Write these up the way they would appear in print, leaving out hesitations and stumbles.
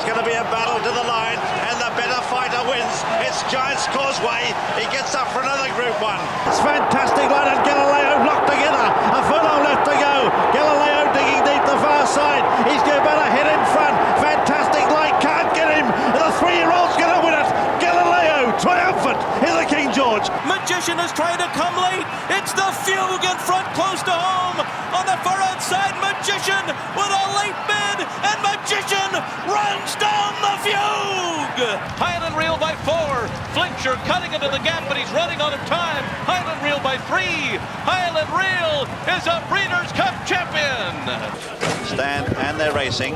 It's going to be a battle to the line, and the better fighter wins. It's Giant's Causeway. He gets up for another Group 1. It's fantastic line, and Galileo locked together. A furlong left to go. Galileo digging deep the far side. He's got better head in front. Fantastic light, can't get him. The 3-year-old's going to win it. Galileo, triumphant in the King George. Magician is trying to come late. It's the Fugue in front, close to home. On the far outside, Magician with a late bid, and Magician runs down the Fugue. Highland Reel by 4. Flincher cutting into the gap, but he's running out of time. Highland Reel by 3. Highland Reel is a Breeders' Cup champion. Stand, and they're racing.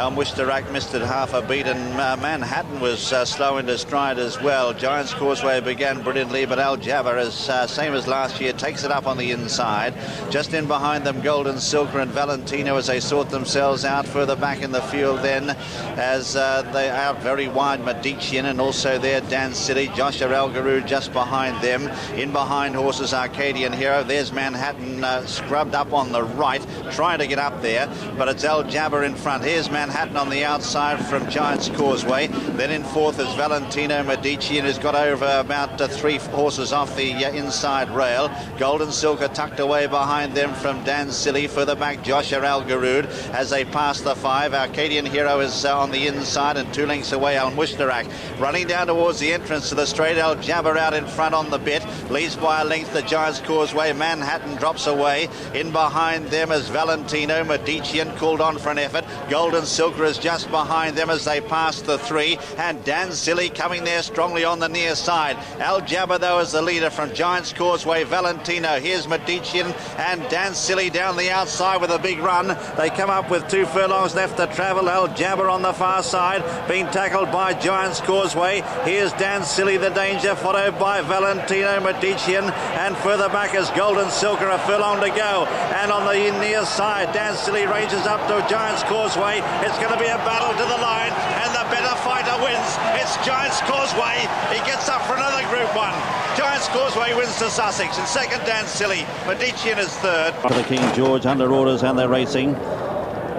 Wisterak missed it half a beat, and Manhattan was slow into stride as well. Giant's Causeway began brilliantly, but Al Jabber, is same as last year, takes it up on the inside. Just in behind them, Golden Silker and Valentino as they sort themselves out. Further back in the field then, as they are out very wide, Medician, and also there Dan City, Joshua Algaroo just behind them. In behind horses, Arcadian Hero. There's Manhattan scrubbed up on the right, trying to get up there, but it's Al Jabber in front. Here's Manhattan on the outside from Giant's Causeway. Then in fourth is Valentino Medician, who's got over about 3 horses off the inside rail. Golden Silker tucked away behind them from Dan Silly. Further back, Joshua Algarood as they pass the 5. Arcadian Hero is on the inside, and 2 lengths away on Wisterak. Running down towards the entrance to the straight, Al Jabber out in front on the bit. Leads by a length the Giant's Causeway. Manhattan drops away. In behind them is Valentino Medician, called on for an effort. Golden Silker is just behind them as they pass the 3, and Dan Silly coming there strongly on the near side. Al Jabber though is the leader from Giant's Causeway. Valentino, here's Medician, and Dan Silly down the outside with a big run. They come up with 2 furlongs left to travel. Al Jabber on the far side, being tackled by Giant's Causeway. Here's Dan Silly, the danger, followed by Valentino Medician, and further back is Golden Silker, a furlong to go. And on the near side, Dan Silly ranges up to Giant's Causeway. It's going to be a battle to the line, and the better fighter wins. It's Giant's Causeway. He gets up for another Group 1. Giant's Causeway wins to Sussex. In second, Dan Silly. Medician is third. For the King George under orders, and they're racing.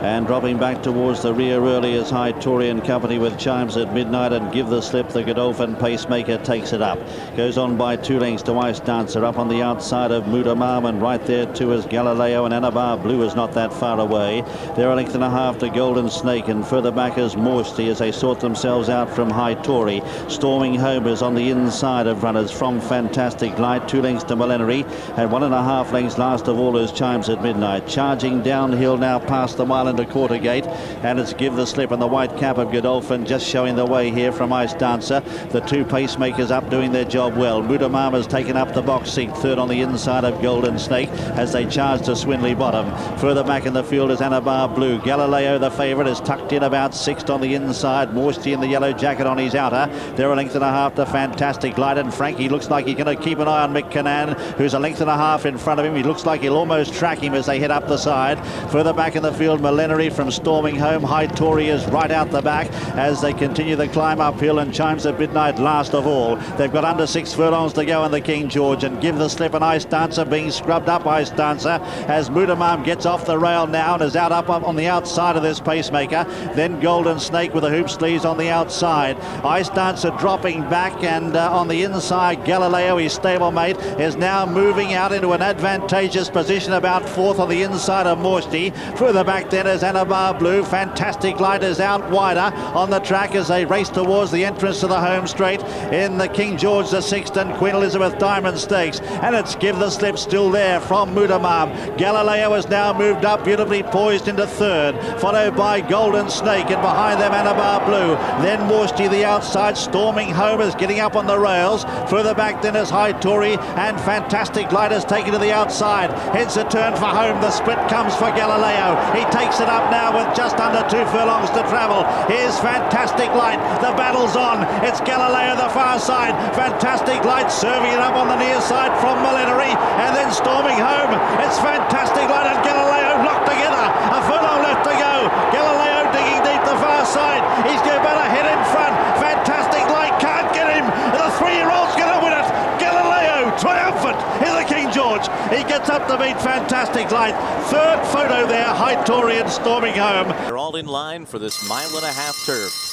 And dropping back towards the rear early is High Tory and company with Chimes at Midnight, and Give the Slip, the Godolphin Pacemaker takes it up. Goes on by 2 lengths to Ice Dancer. Up on the outside of Mudamam, and right there too is Galileo, and Anabar Blue is not that far away. They're a length and a half to Golden Snake, and further back is Morsty as they sort themselves out from High Tory. Storming Home is on the inside of runners from Fantastic Light. 2 lengths to Millenary, and 1.5 lengths last of all is Chimes at Midnight. Charging downhill now past the mile into Quarter Gate, and it's Give the Slip and the white cap of Godolphin just showing the way here from Ice Dancer. The 2 pacemakers up doing their job well. Mudamam has taken up the box seat, third on the inside of Golden Snake as they charge to Swinley Bottom. Further back in the field is Anabar Blue. Galileo, the favourite, is tucked in about 6th on the inside. Morsty in the yellow jacket on his outer. They're a length and a half to Fantastic Light, and Frankie looks like he's going to keep an eye on Mick Cannan, who's a length and a half in front of him. He looks like he'll almost track him as they head up the side. Further back in the field, Millenary from Storming Home. High Tory is right out the back as they continue the climb uphill, and Chimes at Midnight last of all. They've got under 6 furlongs to go in the King George, and Give the Slip and Ice Dancer being scrubbed up. Ice Dancer as Mudamam gets off the rail now and is out up on the outside of this pacemaker. Then Golden Snake with the hoop sleeves on the outside. Ice Dancer dropping back, and on the inside Galileo, his stablemate, is now moving out into an advantageous position about 4th on the inside of Morsty. Further back then is Anabar Blue. Fantastic Light is out wider on the track as they race towards the entrance to the home straight in the King George the 6th and Queen Elizabeth Diamond Stakes, and it's Give the Slip still there from Mudamam. Galileo has now moved up, beautifully poised into 3rd, followed by Golden Snake, and behind them Anabar Blue. Then Morsty the outside. Storming Home is getting up on the rails. Further back then is High Tory, and Fantastic Light is taken to the outside. Heads a turn for Home. The split comes for Galileo. He takes it up now with just under 2 furlongs to travel. Here's Fantastic Light. The battle's on. It's Galileo the far side. Fantastic Light serving it up on the near side from Millenary, and then Storming Home. It's Fantastic Light and Galileo locked together. A furlong left to go. Galileo digging deep the far side. He's got better head in front. Fantastic Light can't get him. The 3-year-old's going to win it. Galileo triumphant in the King George. He gets up to meet Fantastic Light. Third photo there, Hytorian storming home. They're all in line for this 1.5-mile turf.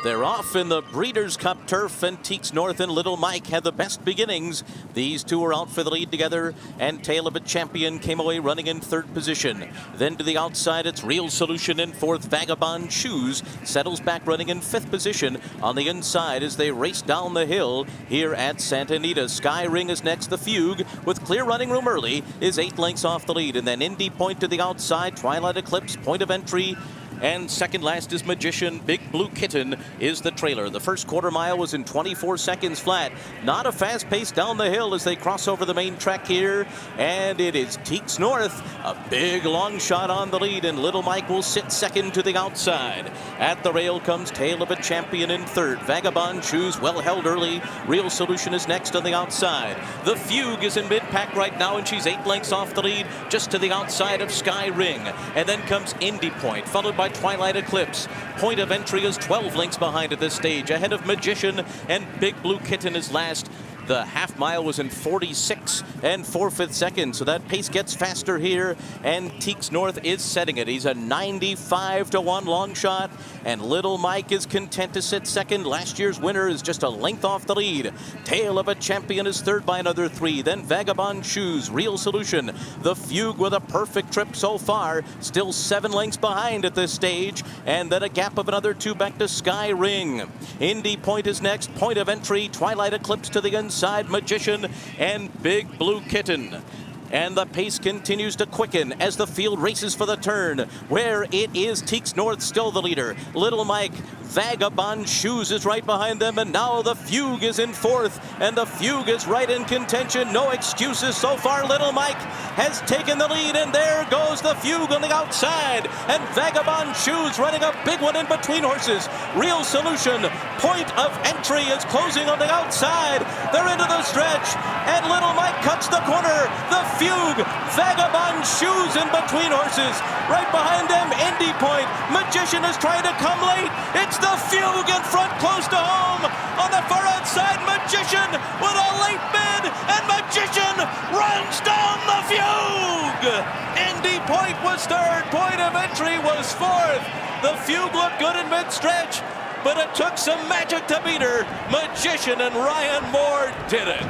They're off in the Breeders' Cup turf, and Teeks North and Little Mike had the best beginnings. These two were out for the lead together, and Tale of a Champion came away running in third position. Then to the outside, it's Real Solution in fourth. Vagabond Shoes settles back running in fifth position. On the inside as they race down the hill here at Santa Anita. Sky Ring is next. The Fugue, with clear running room early, is 8 lengths off the lead. And then Indy Point to the outside. Twilight Eclipse, point of entry. And second last is Magician. Big Blue Kitten is the trailer. The first quarter mile was in 24 seconds flat. Not a fast pace down the hill as they cross over the main track here. And it is Teeks North, a big long shot on the lead. And Little Mike will sit second to the outside. At the rail comes Tale of a Champion in third. Vagabond Shoes well held early. Real Solution is next on the outside. The Fugue is in mid-pack right now, and she's 8 lengths off the lead, just to the outside of Sky Ring. And then comes Indy Point, followed by Twilight Eclipse. Point of entry is 12 lengths behind at this stage, ahead of Magician, and Big Blue Kitten is last. The half mile was in 46 and 4/5 seconds, so that pace gets faster here, and Teeks North is setting it. He's a 95-1 long shot, and Little Mike is content to sit second. Last year's winner is just a length off the lead. Tale of a Champion is third by another 3. Then Vagabond Shoes, Real Solution. The Fugue with a perfect trip so far, still 7 lengths behind at this stage, and then a gap of another 2 back to Sky Ring. Indy Point is next, point of entry. Twilight Eclipse to the inside. Magician and Big Blue Kitten. And the pace continues to quicken as the field races for the turn, where it is Teeks North still the leader. Little Mike, Vagabond Shoes is right behind them, and now the Fugue is in fourth, and the Fugue is right in contention. No excuses so far. Little Mike has taken the lead, and there goes the Fugue on the outside, and Vagabond Shoes running a big one in between horses. Real Solution, point of entry, is closing on the outside. They're into the stretch, and Little Mike cuts the corner. The Fugue, Vagabond Shoes in between horses. Right behind them, Indy Point. Magician is trying to come late. It's the Fugue in front, close to home. On the far outside, Magician with a late bid, and Magician runs down the Fugue. Indy Point was third. Point of entry was fourth. The Fugue looked good in mid-stretch, but it took some magic to beat her. Magician and Ryan Moore did it.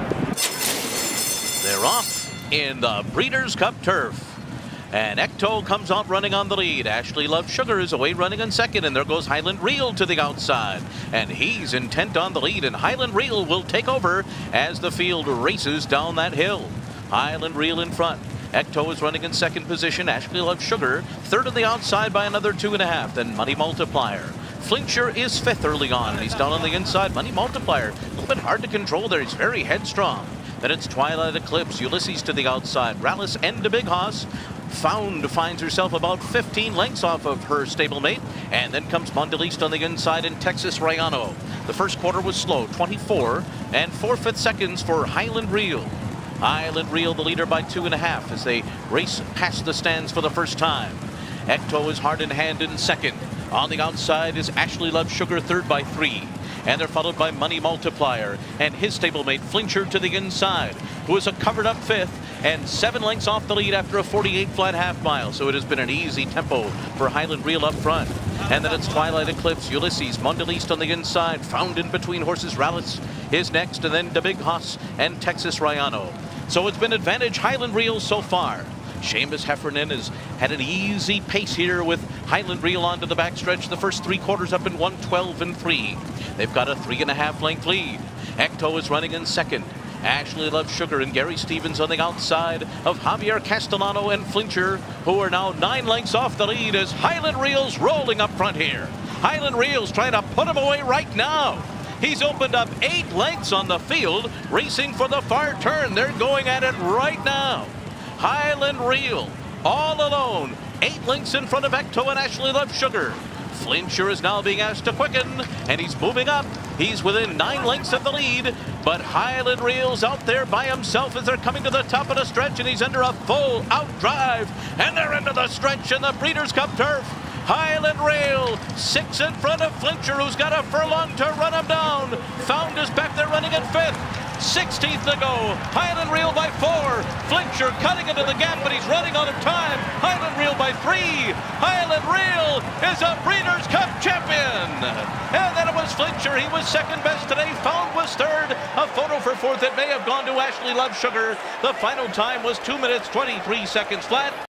They're off in the Breeders' Cup turf, and Ecto comes out running on the lead. Ashley Love Sugar is away running in second, and there goes Highland Reel to the outside, and he's intent on the lead, and Highland Reel will take over as the field races down that hill. Highland Reel in front. Ecto is running in second position. Ashley Love Sugar third on the outside by another 2.5. Then Money Multiplier. Flincher is fifth early on, and he's down on the inside. Money Multiplier, a little bit hard to control there. He's very headstrong. Then it's Twilight Eclipse, Ulysses to the outside. Rallis and the Big Hoss. Found finds herself about 15 lengths off of her stablemate. And then comes Mondeliste on the inside, and Texas Rayano. The first quarter was slow, 24 and 4/5 seconds for Highland Reel. Highland Reel the leader by 2.5 as they race past the stands for the first time. Ecto is hard in hand in second. On the outside is Ashley Love Sugar third by 3. And they're followed by Money Multiplier and his stablemate Flincher to the inside, who is a covered up fifth and 7 lengths off the lead after a 48 flat half mile. So it has been an easy tempo for Highland Reel up front. And then it's Twilight Eclipse, Ulysses, Mondeliste on the inside, found in between horses. Rallis is next, and then the Big Hoss and Texas Rayano. So it's been advantage Highland Reel so far. Seamus Heffernan has had an easy pace here with Highland Reel onto the backstretch. The first 3 quarters up in 1:12 and 3. They've got a 3.5 length lead. Ecto is running in second. Ashley Love Sugar and Gary Stevens on the outside of Javier Castellano and Flincher, who are now 9 lengths off the lead as Highland Reel's rolling up front here. Highland Reel's trying to put him away right now. He's opened up 8 lengths on the field, racing for the far turn. They're going at it right now. Highland Reel, all alone, 8 lengths in front of Ecto and Ashley Love Sugar. Flincher is now being asked to quicken, and he's moving up. He's within 9 lengths of the lead, but Highland Reel's out there by himself as they're coming to the top of the stretch, and he's under a full out drive, and they're into the stretch in the Breeders' Cup turf. Highland Reel, 6 in front of Flincher, who's got a furlong to run him down. Found is back there running in 5th. 16th to go. Highland Reel by 4. Flincher cutting into the gap, but he's running out of time. Highland Reel by 3. Highland Reel is a Breeders' Cup champion. And then it was Flincher. He was second best today. Found was third. A photo for fourth. It may have gone to Ashley Love Sugar. The final time was 2 minutes 23 seconds flat.